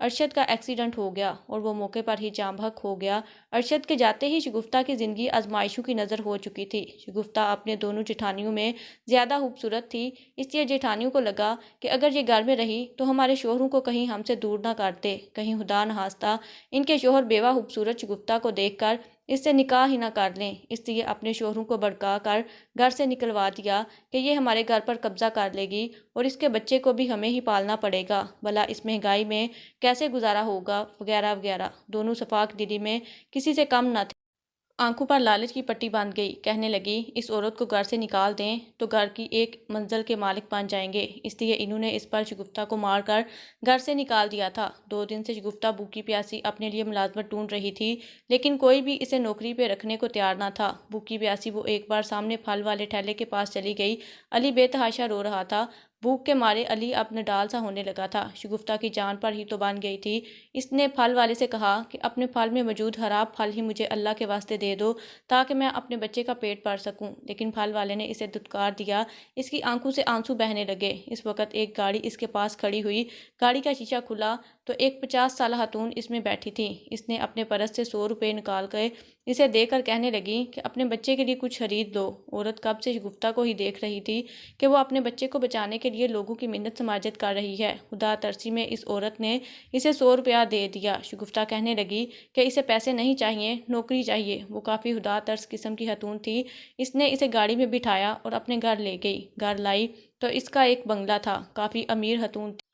ارشد کا ایکسیڈنٹ ہو گیا اور وہ موقع پر ہی جاں بحق ہو گیا۔ ارشد کے جاتے ہی شگفتہ کی زندگی آزمائشوں کی نظر ہو چکی تھی۔ شگفتہ اپنے دونوں جٹھانیوں میں زیادہ خوبصورت تھی، اس لیے جٹھانیوں کو لگا کہ اگر یہ گھر میں رہی تو ہمارے شوہروں کو کہیں ہم سے دور نہ کرتے، کہیں خدا نخواستہ ان کے شوہر بیوہ خوبصورت شگفتہ کو دیکھ کر اس سے نکاح ہی نہ کر لیں۔ اس لیے اپنے شوہروں کو بھڑکا کر گھر سے نکلوا دیا کہ یہ ہمارے گھر پر قبضہ کر لے گی اور اس کے بچے کو بھی ہمیں ہی پالنا پڑے گا، بھلا اس مہنگائی میں کیسے گزارا ہوگا، وغیرہ وغیرہ۔ دونوں شفاق دلی میں کسی سے کم نہ تھے۔ آنکھوں پر لالچ کی پٹی باندھ گئی، کہنے لگی اس عورت کو گھر سے نکال دیں تو گھر کی ایک منزل کے مالک بن جائیں گے، اس لیے انہوں نے اس پر شگفتہ کو مار کر گھر سے نکال دیا تھا۔ 2 دن سے شگفتہ بھوکی پیاسی اپنے لیے ملازمت ڈھونڈ رہی تھی، لیکن کوئی بھی اسے نوکری پہ رکھنے کو تیار نہ تھا۔ بھوکی پیاسی وہ ایک بار سامنے پھل والے ٹھیلے کے پاس چلی گئی۔ علی بے تحاشا رو رہا تھا، بھوک کے مارے علی اب نڈال سا ہونے لگا تھا۔ شگفتہ کی جان پر ہی تو بن گئی تھی۔ اس نے پھل والے سے کہا کہ اپنے پھل میں موجود خراب پھل ہی مجھے اللہ کے واسطے دے دو تاکہ میں اپنے بچے کا پیٹ بھر سکوں، لیکن پھل والے نے اسے دھتکار دیا۔ اس کی آنکھوں سے آنسو بہنے لگے۔ اس وقت ایک گاڑی اس کے پاس کھڑی ہوئی، گاڑی کا شیشہ کھلا تو ایک 50 سالہ خاتون اس میں بیٹھی تھی۔ اس نے اپنے پرس سے 100 روپے نکال کے اسے دے کر کہنے لگی کہ اپنے بچے کے لیے کچھ خرید دو۔ عورت کب سے شگفتہ کو ہی دیکھ رہی تھی کہ وہ اپنے بچے کو بچانے کے لیے لوگوں کی منت سماجت کر رہی ہے۔ خدا ترسی میں اس عورت نے اسے 100 روپیہ دے دیا۔ شگفتہ کہنے لگی کہ اسے پیسے نہیں چاہیے، نوکری چاہیے۔ وہ کافی خدا ترس قسم کی خاتون تھی۔ اس نے اسے گاڑی میں بٹھایا اور اپنے گھر لے گئی۔ گھر لائی تو اس کا ایک بنگلہ تھا، کافی امیر خاتون تھی،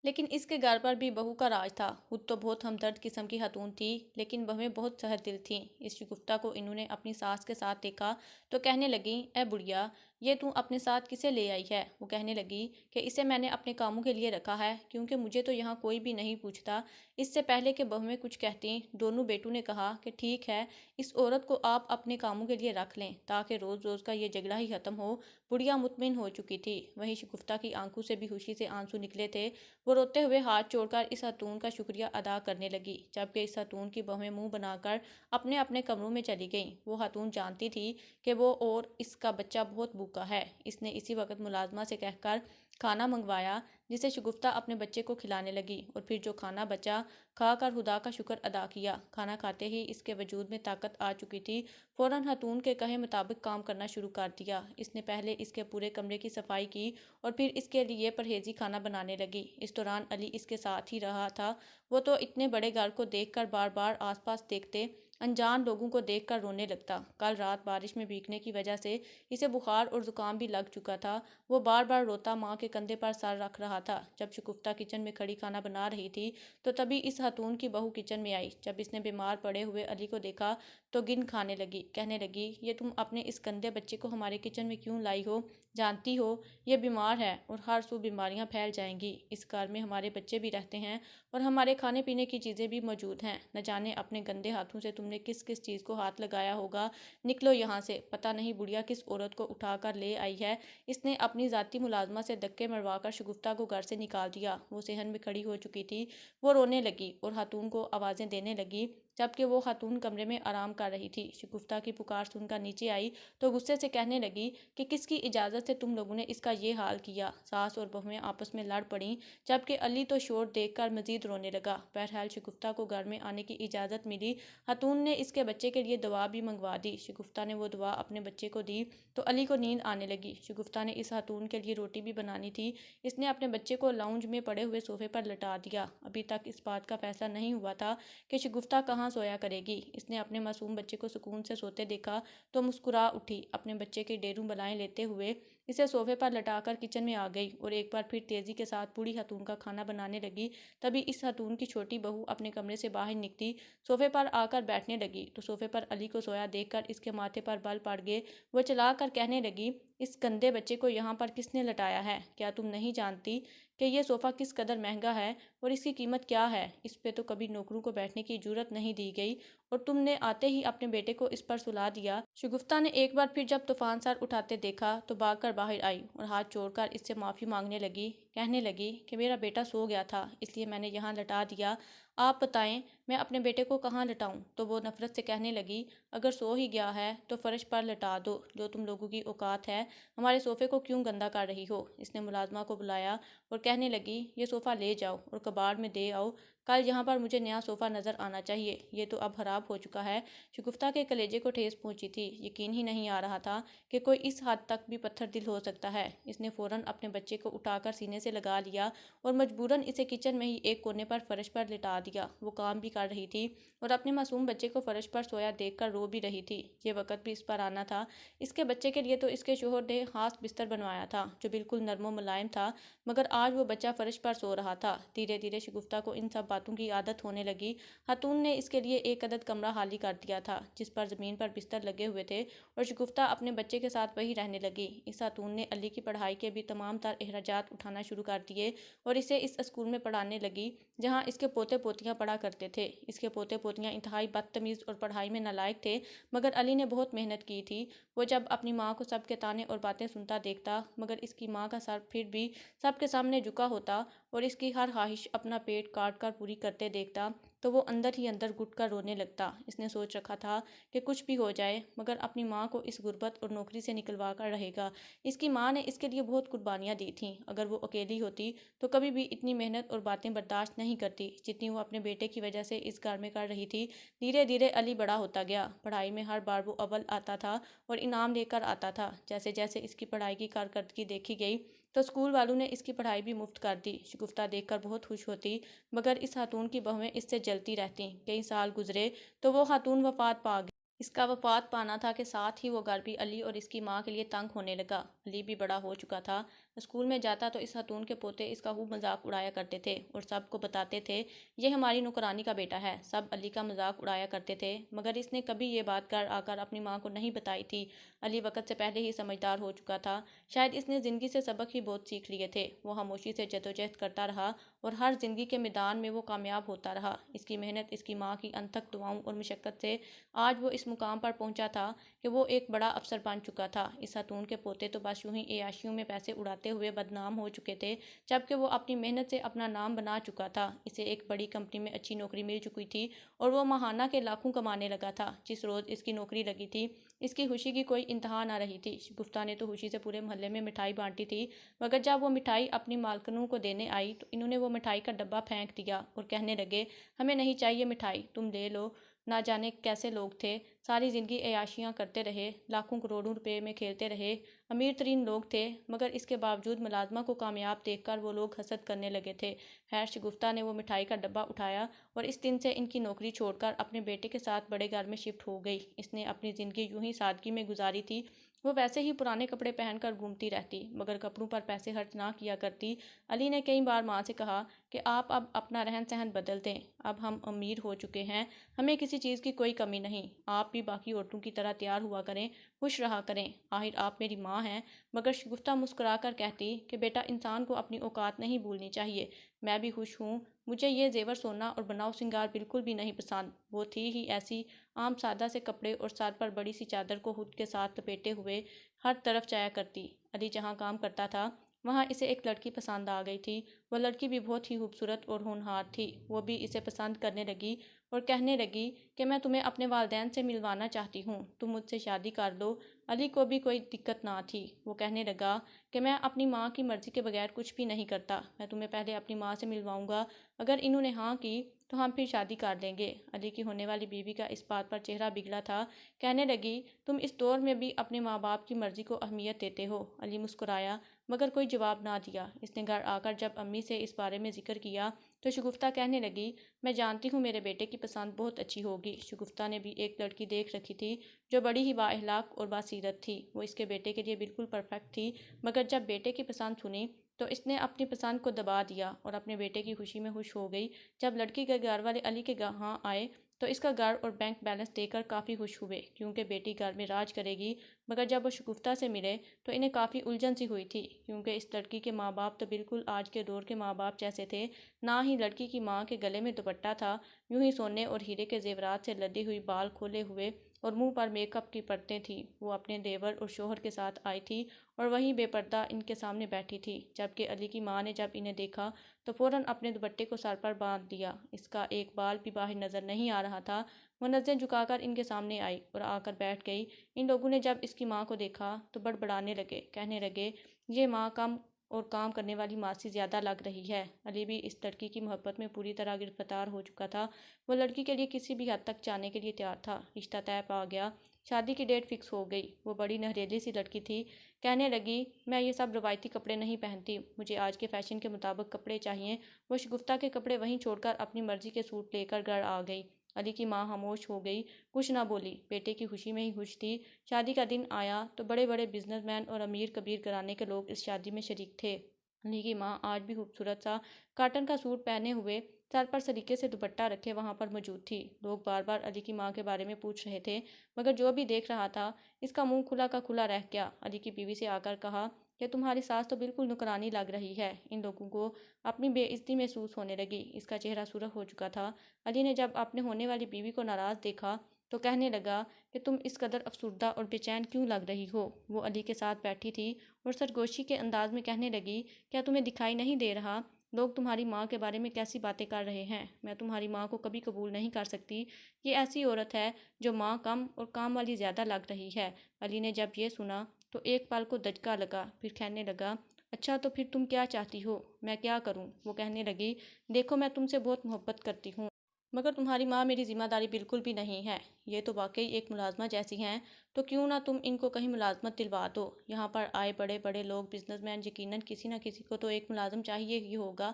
لیکن اس کے گھر پر بھی بہو کا راج تھا۔ خود تو بہت ہمدرد قسم کی خاتون تھی، لیکن بہویں بہت سخت دل تھیں۔ اس شگفتہ کو انہوں نے اپنی ساس کے ساتھ دیکھا تو کہنے لگیں، اے بڑھیا، یہ تم اپنے ساتھ کسے لے آئی ہے؟ وہ کہنے لگی کہ اسے میں نے اپنے کاموں کے لیے رکھا ہے، کیونکہ مجھے تو یہاں کوئی بھی نہیں پوچھتا۔ اس سے پہلے کہ بہویں کچھ کہتیں، دونوں بیٹوں نے کہا کہ ٹھیک ہے، اس عورت کو آپ اپنے کاموں کے لیے رکھ لیں تاکہ روز روز کا یہ جھگڑا ہی ختم ہو۔ بڑھیا مطمئن ہو چکی تھی۔ وہیں شگفتہ کی آنکھوں سے بھی خوشی سے آنسو نکلے تھے۔ وہ روتے ہوئے ہاتھ جوڑ کر اس خاتون کا شکریہ ادا کرنے لگی، جبکہ اس خاتون کی بہویں منہ بنا کر اپنے اپنے کمروں میں چلی گئیں۔ وہ خاتون جانتی تھی کہ وہ اور اس کا بچہ بہت بھوکا ہے۔ اس نے اسی وقت ملازمہ سے کہہ کر کھانا منگوایا، جسے شگفتہ اپنے بچے کو کھلانے لگی اور پھر جو کھانا بچا کھا کر خدا کا شکر ادا کیا۔ کھانا کھاتے ہی اس کے وجود میں طاقت آ چکی تھی۔ فوراً خاتون کے کہے مطابق کام کرنا شروع کر دیا۔ اس نے پہلے اس کے پورے کمرے کی صفائی کی اور پھر اس کے لیے پرہیزی کھانا بنانے لگی۔ اس دوران علی اس کے ساتھ ہی رہا تھا۔ وہ تو اتنے بڑے گھر کو دیکھ کر بار بار آس پاس دیکھتے، انجان لوگوں کو دیکھ کر رونے لگتا۔ کل رات بارش میں بھیگنے کی وجہ سے اسے بخار اور زکام بھی لگ چکا تھا۔ وہ بار بار روتا ماں کے کندھے پر سر رکھ رہا تھا۔ جب شگفتہ کچن میں کھڑی کھانا بنا رہی تھی تو تبھی اس خاتون کی بہو کچن میں آئی۔ جب اس نے بیمار پڑے ہوئے علی کو دیکھا تو گن کھانے لگی، کہنے لگی، یہ تم اپنے اس گندے بچے کو ہمارے کچن میں کیوں لائی ہو؟ جانتی ہو یہ بیمار ہے اور ہر سو بیماریاں پھیل جائیں گی۔ اس گھر میں ہمارے بچے بھی رہتے ہیں اور ہمارے کھانے پینے کی چیزیں بھی موجود ہیں۔ نہ جانے اپنے گندے ہاتھوں سے تم نے کس کس چیز کو ہاتھ لگایا ہوگا۔ نکلو یہاں سے۔ پتہ نہیں بڑھیا کس عورت کو اٹھا کر لے آئی ہے۔ اس نے اپنی ذاتی ملازمہ سے دھکے مروا کر شگفتہ کو گھر سے نکال دیا۔ وہ صحن میں کھڑی ہو چکی تھی۔ وہ رونے لگی اور خاتون کو آوازیں دینے لگی، جبکہ وہ خاتون کمرے میں آرام کر رہی تھی۔ شگفتہ کی پکار سن کر نیچے آئی تو غصے سے کہنے لگی کہ کس کی اجازت سے تم لوگوں نے اس کا یہ حال کیا؟ ساس اور بہویں آپس میں لڑ پڑیں، جبکہ علی تو شور دیکھ کر مزید رونے لگا۔ بہرحال شگفتہ کو گھر میں آنے کی اجازت ملی۔ خاتون نے اس کے بچے کے لیے دوا بھی منگوا دی۔ شگفتہ نے وہ دوا اپنے بچے کو دی تو علی کو نیند آنے لگی۔ شگفتہ نے اس خاتون کے لیے روٹی بھی بنانی تھی۔ اس نے اپنے بچے کو لاؤنج میں پڑے ہوئے صوفے پر لٹا دیا۔ ابھی تک اس بات کا فیصلہ نہیں ہوا تھا کہ شگفتہ کہاں سویا کرے گی۔ اس نے اپنے معصوم بچے کو سکون سے سوتے دیکھا تو مسکرا اٹھی۔ اپنے بچے کی ڈیروں بلائیں لیتے ہوئے اسے صوفے پر لٹا کر کچن میں آ گئی اور ایک بار پھر تیزی کے ساتھ بوڑھی خاتون کا کھانا بنانے لگی۔ تبھی اس خاتون کی چھوٹی بہو اپنے کمرے سے باہر نکلی، صوفے پر آ کر بیٹھنے لگی تو صوفے پر علی کو سویا دیکھ کر اس کے ماتھے پر بل پڑ گئے۔ وہ چلا کر کہنے لگی، اس گندے بچے کو یہاں پر کس نے لٹایا ہے؟ کیا تم نہیں جانتی کہ یہ صوفہ کس قدر مہنگا ہے اور اس کی قیمت کیا ہے؟ اس پہ تو کبھی نوکروں کو بیٹھنے کی جرت نہیں دی گئی اور تم نے آتے ہی اپنے بیٹے کو اس پر سلا دیا۔ شگفتہ نے ایک بار پھر جب طوفان سر اٹھاتے دیکھا تو بھاگ کر باہر آئی اور ہاتھ جوڑ کر اس سے معافی مانگنے لگی، کہنے لگی کہ میرا بیٹا سو گیا تھا، اس لیے میں نے یہاں لٹا دیا۔ آپ بتائیں میں اپنے بیٹے کو کہاں لٹاؤں؟ تو وہ نفرت سے کہنے لگی، اگر سو ہی گیا ہے تو فرش پر لٹا دو، جو تم لوگوں کی اوقات ہے، ہمارے صوفے کو کیوں گندا کر رہی ہو؟ اس نے ملازمہ کو بلایا اور کہنے لگی، یہ صوفہ لے جاؤ اور کباڑ میں دے آؤ کل یہاں پر مجھے نیا صوفہ نظر آنا چاہیے، یہ تو اب خراب ہو چکا ہے۔ شگفتہ کے کلیجے کو ٹھیس پہنچی تھی، یقین ہی نہیں آ رہا تھا کہ کوئی اس حد تک بھی پتھر دل ہو سکتا ہے۔ اس نے فوراً اپنے بچے کو اٹھا کر سینے سے لگا لیا اور مجبوراً اسے کچن میں ہی ایک کونے پر فرش پر لٹا دیا۔ وہ کام بھی کر رہی تھی اور اپنے معصوم بچے کو فرش پر سویا دیکھ کر رو بھی رہی تھی۔ یہ وقت بھی اس پر آنا تھا۔ اس کے بچے کے لیے تو اس کے شوہر نے خاص بستر بنوایا تھا جو بالکل نرم و ملائم تھا، مگر آج وہ بچہ فرش پر سو رہا تھا۔ دھیرے دھیرے شگفتہ کو ان سب باتوں کی عادت ہونے لگی۔ خاتون نے اس کے لیے ایک عدد کمرہ خالی کر دیا تھا جس پر زمین پر بستر لگے ہوئے تھے اور شگفتہ اپنے بچے کے ساتھ وہی رہنے لگی۔ اس خاتون نے علی کی پڑھائی کے بھی تمام تر اخراجات اٹھانا شروع کر دیے اور اسے اس اسکول میں پڑھانے لگی جہاں اس کے پوتے پوتیاں پڑھا کرتے تھے۔ اس کے پوتے پوتیاں انتہائی بدتمیز اور پڑھائی میں نالائق تھے، مگر علی نے بہت محنت کی تھی۔ وہ جب اپنی ماں کو سب کے طعنے اور باتیں سنتا دیکھتا، مگر اس کی ماں کا سر پھر بھی سب کے سامنے جھکا ہوتا اور اس کی ہر خواہش اپنا پیٹ کاٹ کر پوری کرتے دیکھتا، تو وہ اندر ہی اندر گھٹ کر رونے لگتا۔ اس نے سوچ رکھا تھا کہ کچھ بھی ہو جائے مگر اپنی ماں کو اس غربت اور نوکری سے نکلوا کر رہے گا۔ اس کی ماں نے اس کے لیے بہت قربانیاں دی تھیں۔ اگر وہ اکیلی ہوتی تو کبھی بھی اتنی محنت اور باتیں برداشت نہیں کرتی جتنی وہ اپنے بیٹے کی وجہ سے اس گھر میں کر رہی تھی۔ دھیرے دھیرے علی بڑا ہوتا گیا۔ پڑھائی میں ہر بار وہ اول آتا تھا اور انعام لے کر آتا تھا۔ جیسے جیسے اس کی پڑھائی کی کارکردگی دیکھی گئی تو اسکول والوں نے اس کی پڑھائی بھی مفت کر دی۔ شگفتہ دیکھ کر بہت خوش ہوتی، مگر اس خاتون کی بہویں اس سے جلتی رہتیں۔ کئی سال گزرے تو وہ خاتون وفات پا گئی۔ اس کا وفات پانا تھا کہ ساتھ ہی وہ گھر بھی علی اور اس کی ماں کے لیے تنگ ہونے لگا۔ علی بھی بڑا ہو چکا تھا۔ اسکول میں جاتا تو اس خاتون کے پوتے اس کا خوب مذاق اڑایا کرتے تھے اور سب کو بتاتے تھے یہ ہماری نوکرانی کا بیٹا ہے۔ سب علی کا مذاق اڑایا کرتے تھے، مگر اس نے کبھی یہ بات گھر آ کر اپنی ماں کو نہیں بتائی تھی۔ علی وقت سے پہلے ہی سمجھدار ہو چکا تھا۔ شاید اس نے زندگی سے سبق ہی بہت سیکھ لیے تھے۔ وہ خاموشی سے جدوجہد کرتا رہا اور ہر زندگی کے میدان میں وہ کامیاب ہوتا رہا۔ اس کی محنت، اس کی ماں کی انتھک دعاؤں اور مشقت سے آج وہ اس مقام پر پہنچا تھا کہ وہ ایک بڑا افسر بن چکا تھا۔ اس خاتون کے پوتے تو بس یوں ہی عیاشیوں میں پیسے اڑاتے ہوئے بدنام ہو چکے تھے، جبکہ وہ اپنی محنت سے اپنا نام بنا چکا تھا۔ اسے ایک بڑی کمپنی میں اچھی نوکری مل چکی تھی اور وہ ماہانہ کے لاکھوں کمانے لگا تھا۔ جس روز اس کی نوکری لگی تھی اس کی خوشی کی کوئی انتہا نہ رہی تھی۔ شگفتہ نے تو خوشی سے پورے محلے میں مٹھائی بانٹی تھی، مگر جب وہ مٹھائی اپنی مالکنوں کو دینے آئی تو انہوں نے وہ مٹھائی کا ڈبہ پھینک دیا اور کہنے لگے ہمیں نہیں چاہیے مٹھائی، تم لے لو۔ نہ جانے کیسے لوگ تھے، ساری زندگی عیاشیاں کرتے رہے، لاکھوں کروڑوں روپے میں کھیلتے رہے، امیر ترین لوگ تھے، مگر اس کے باوجود ملازمہ کو کامیاب دیکھ کر وہ لوگ حسد کرنے لگے تھے۔ خیر شگفتہ نے وہ مٹھائی کا ڈبہ اٹھایا اور اس دن سے ان کی نوکری چھوڑ کر اپنے بیٹے کے ساتھ بڑے گھر میں شفٹ ہو گئی۔ اس نے اپنی زندگی یوں ہی سادگی میں گزاری تھی۔ وہ ویسے ہی پرانے کپڑے پہن کر گھومتی رہتی، مگر کپڑوں پر پیسے خرچ نہ کیا کرتی۔ علی نے کئی بار ماں سے کہا کہ آپ اب اپنا رہن سہن بدل دیں، اب ہم امیر ہو چکے ہیں، ہمیں کسی چیز کی کوئی کمی نہیں، آپ بھی باقی عورتوں کی طرح تیار ہوا کریں، خوش رہا کریں، آخر آپ میری ماں ہیں۔ مگر شگفتہ مسکرا کر کہتی کہ بیٹا انسان کو اپنی اوقات نہیں بھولنی چاہیے، میں بھی خوش ہوں، مجھے یہ زیور سونا اور بناؤ سنگار بالکل بھی نہیں پسند۔ وہ تھی ہی ایسی، عام سادہ سے کپڑے اور سر پر بڑی سی چادر کو خود کے ساتھ لپیٹے ہوئے ہر طرف جایا کرتی۔ علی جہاں کام کرتا تھا وہاں اسے ایک لڑکی پسند آ گئی تھی۔ وہ لڑکی بھی بہت ہی خوبصورت اور ہونہار تھی۔ وہ بھی اسے پسند کرنے لگی اور کہنے لگی کہ میں تمہیں اپنے والدین سے ملوانا چاہتی ہوں، تم مجھ سے شادی کر لو۔ علی کو بھی کوئی دقت نہ تھی۔ وہ کہنے لگا کہ میں اپنی ماں کی مرضی کے بغیر کچھ بھی نہیں کرتا، میں تمہیں پہلے اپنی ماں سے ملواؤں گا، اگر انہوں نے ہاں کی تو ہم پھر شادی کر لیں گے۔ علی کی ہونے والی بیوی کا اس بات پر چہرہ بگڑا تھا۔ کہنے لگی تم اس دور میں بھی اپنے ماں باپ کی مرضی کو اہمیت دیتے ہو۔ علی مسکرایا مگر کوئی جواب نہ دیا۔ اس نے گھر آ کر جب امی سے اس بارے میں ذکر کیا تو شگفتہ کہنے لگی میں جانتی ہوں میرے بیٹے کی پسند بہت اچھی ہوگی۔ شگفتہ نے بھی ایک لڑکی دیکھ رکھی تھی جو بڑی ہی با اخلاق اور باسیرت تھی۔ وہ اس کے بیٹے کے لیے بالکل پرفیکٹ تھی، مگر جب بیٹے کی پسند سنی تو اس نے اپنی پسند کو دبا دیا اور اپنے بیٹے کی خوشی میں خوش ہو گئی۔ جب لڑکی کے گھر والے علی کے یہاں آئے تو اس کا گھر اور بینک بیلنس دیکھ کر کافی خوش ہوئے کیونکہ بیٹی گھر میں راج کرے گی، مگر جب وہ شگفتہ سے ملے تو انہیں کافی الجھن سی ہوئی تھی کیونکہ اس لڑکی کے ماں باپ تو بالکل آج کے دور کے ماں باپ جیسے تھے، نہ ہی لڑکی کی ماں کے گلے میں دوپٹہ تھا، یوں ہی سونے اور ہیرے کے زیورات سے لدی ہوئی، بال کھولے ہوئے اور منہ پر میک اپ کی پرتیں تھیں۔ وہ اپنے دیور اور شوہر کے ساتھ آئی تھی اور وہیں بے پردہ ان کے سامنے بیٹھی تھی، جبکہ علی کی ماں نے جب انہیں دیکھا تو فوراً اپنے دوپٹے کو سر پر باندھ دیا، اس کا ایک بال بھی باہر نظر نہیں آ رہا تھا۔ وہ نظریں جھکا کر ان کے سامنے آئی اور آ کر بیٹھ گئی۔ ان لوگوں نے جب اس کی ماں کو دیکھا تو بڑبڑانے لگے، کہنے لگے یہ ماں کم اور کام کرنے والی ماں سے زیادہ لگ رہی ہے۔ علی بھی اس لڑکی کی محبت میں پوری طرح گرفتار ہو چکا تھا۔ وہ لڑکی کے لیے کسی بھی حد تک جانے کے لیے تیار تھا۔ رشتہ طے پا گیا، شادی کی ڈیٹ فکس ہو گئی۔ وہ بڑی نہریلی سی لڑکی تھی، کہنے لگی میں یہ سب روایتی کپڑے نہیں پہنتی، مجھے آج کے فیشن کے مطابق کپڑے چاہیے۔ وہ شگفتہ کے کپڑے وہیں چھوڑ کر اپنی مرضی کے سوٹ لے کر گھر آ گئی۔ علی کی ماں خاموش ہو گئی، کچھ نہ بولی، بیٹے کی خوشی میں ہی خوش تھی۔ شادی کا دن آیا تو بڑے بڑے بزنس مین اور امیر کبیر گھرانے کے لوگ اس شادی میں شریک تھے۔ علی کی ماں آج بھی خوبصورت سا کاٹن کا سوٹ پہنے ہوئے، سر پر سلیقے سے دوپٹہ رکھے وہاں پر موجود تھی۔ لوگ بار بار علی کی ماں کے بارے میں پوچھ رہے تھے، مگر جو بھی دیکھ رہا تھا اس کا منہ کھلا کا کھلا رہ گیا۔ علی کی بیوی سے آ کر کہا کہ تمہاری ساس تو بالکل نوکرانی لگ رہی ہے۔ ان لوگوں کو اپنی بے عزتی محسوس ہونے لگی۔ اس کا چہرہ سرخ ہو چکا تھا۔ علی نے جب اپنے ہونے والی بیوی کو ناراض دیکھا تو کہنے لگا کہ تم اس قدر افسردہ اور بے چین کیوں لگ رہی ہو؟ وہ علی کے ساتھ بیٹھی تھی اور سرگوشی کے انداز میں کہنے لگی، کیا تمہیں دکھائی نہیں دے رہا لوگ تمہاری ماں کے بارے میں کیسی باتیں کر رہے ہیں؟ میں تمہاری ماں کو کبھی قبول نہیں کر سکتی۔ یہ ایسی عورت ہے جو ماں کم اور کام والی زیادہ لگ رہی ہے۔ علی نے جب یہ سنا تو ایک پل کو دھچکا لگا، پھر کہنے لگا، اچھا تو پھر تم کیا چاہتی ہو؟ میں کیا کروں؟ وہ کہنے لگی، دیکھو میں تم سے بہت محبت کرتی ہوں، مگر تمہاری ماں میری ذمہ داری بالکل بھی نہیں ہے۔ یہ تو واقعی ایک ملازمہ جیسی ہیں، تو کیوں نہ تم ان کو کہیں ملازمت دلوا دو۔ یہاں پر آئے بڑے بڑے لوگ بزنس مین، یقیناً کسی نہ کسی کو تو ایک ملازم چاہیے ہی ہوگا۔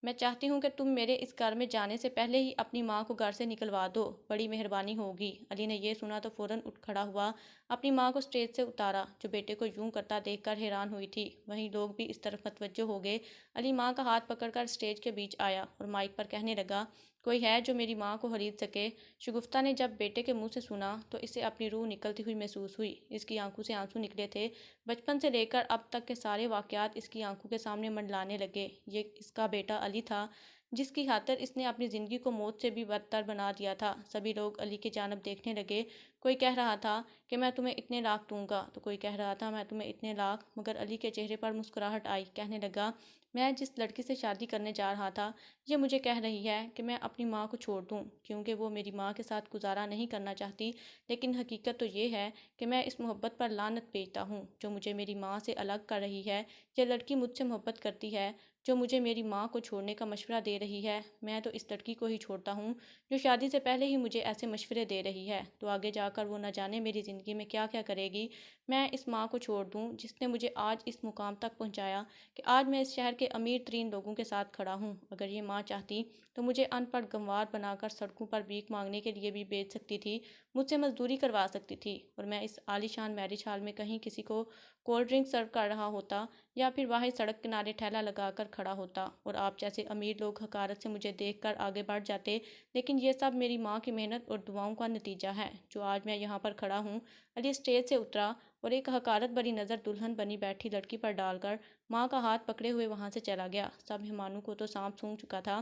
میں چاہتی ہوں کہ تم میرے اس گھر میں جانے سے پہلے ہی اپنی ماں کو گھر سے نکلوا دو، بڑی مہربانی ہوگی۔ علی نے یہ سنا تو فوراً اٹھ کھڑا ہوا، اپنی ماں کو اسٹیج سے اتارا، جو بیٹے کو یوں کرتا دیکھ کر حیران ہوئی تھی۔ وہیں لوگ بھی اس طرف متوجہ ہو گئے۔ علی ماں کا ہاتھ پکڑ کر اسٹیج کے بیچ آیا اور مائک پر کہنے لگا، کوئی ہے جو میری ماں کو خرید سکے؟ شگفتہ نے جب بیٹے کے منہ سے سنا تو اسے اپنی روح نکلتی ہوئی محسوس ہوئی۔ اس کی آنکھوں سے آنسو نکلے تھے۔ بچپن سے لے کر اب تک کے سارے واقعات اس کی آنکھوں کے سامنے منڈلانے لگے۔ یہ اس کا بیٹا علی تھا، جس کی خاطر اس نے اپنی زندگی کو موت سے بھی بدتر بنا دیا تھا۔ سبھی لوگ علی کی جانب دیکھنے لگے۔ کوئی کہہ رہا تھا کہ میں تمہیں اتنے لاکھ دوں گا، تو کوئی کہہ رہا تھا میں تمہیں اتنے لاکھ، مگر علی کے چہرے پر مسکراہٹ آئی، کہنے لگا، میں جس لڑکی سے شادی کرنے جا رہا تھا یہ مجھے کہہ رہی ہے کہ میں اپنی ماں کو چھوڑ دوں کیونکہ وہ میری ماں کے ساتھ گزارا نہیں کرنا چاہتی، لیکن حقیقت تو یہ ہے کہ میں اس محبت پر لعنت بھیجتا ہوں جو مجھے میری ماں سے الگ کر رہی ہے۔ یہ لڑکی مجھ سے محبت کرتی ہے جو مجھے میری ماں کو چھوڑنے کا مشورہ دے رہی ہے۔ میں تو اس لڑکی کو ہی چھوڑتا ہوں جو شادی سے پہلے ہی مجھے ایسے مشورے دے رہی ہے، تو آگے جا کر وہ نہ جانے میری زندگی میں کیا کیا کرے گی۔ میں اس ماں کو چھوڑ دوں جس نے مجھے آج اس مقام تک پہنچایا کہ آج میں اس شہر کے امیر ترین لوگوں کے ساتھ کھڑا ہوں۔ اگر یہ ماں چاہتی تو مجھے ان پڑھ گنوار بنا کر سڑکوں پر بھیک مانگنے کے لیے بھی بھیج سکتی تھی، مجھ سے مزدوری کروا سکتی تھی، اور میں اس عالی شان میرج ہال میں کہیں کسی کو کولڈ ڈرنک سرو کر رہا ہوتا یا پھر باہر سڑک کنارے ٹھیلا لگا کر کھڑا ہوتا اور آپ جیسے امیر لوگ حقارت سے مجھے دیکھ کر آگے بڑھ جاتے، لیکن یہ سب میری ماں کی محنت اور دعاؤں کا نتیجہ ہے جو آج میں یہاں پر کھڑا ہوں۔ علی اسٹیج سے اترا اور ایک حقارت بھری نظر دلہن بنی بیٹھی لڑکی پر ڈال کر ماں کا ہاتھ پکڑے ہوئے وہاں سے چلا گیا۔ سب مہمانوں کو تو سانپ سونگھ چکا تھا۔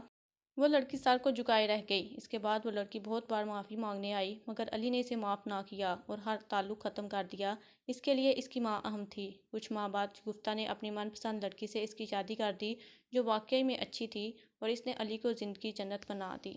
وہ لڑکی سر کو جھکائے رہ گئی۔ اس کے بعد وہ لڑکی بہت بار معافی مانگنے آئی، مگر علی نے اسے معاف نہ کیا اور ہر تعلق ختم کر دیا۔ اس کے لیے اس کی ماں اہم تھی۔ کچھ ماہ بعد شگفتہ نے اپنی من پسند لڑکی سے اس کی شادی کر دی جو واقعی میں اچھی تھی، اور اس نے علی کو زندگی جنت بنا دی۔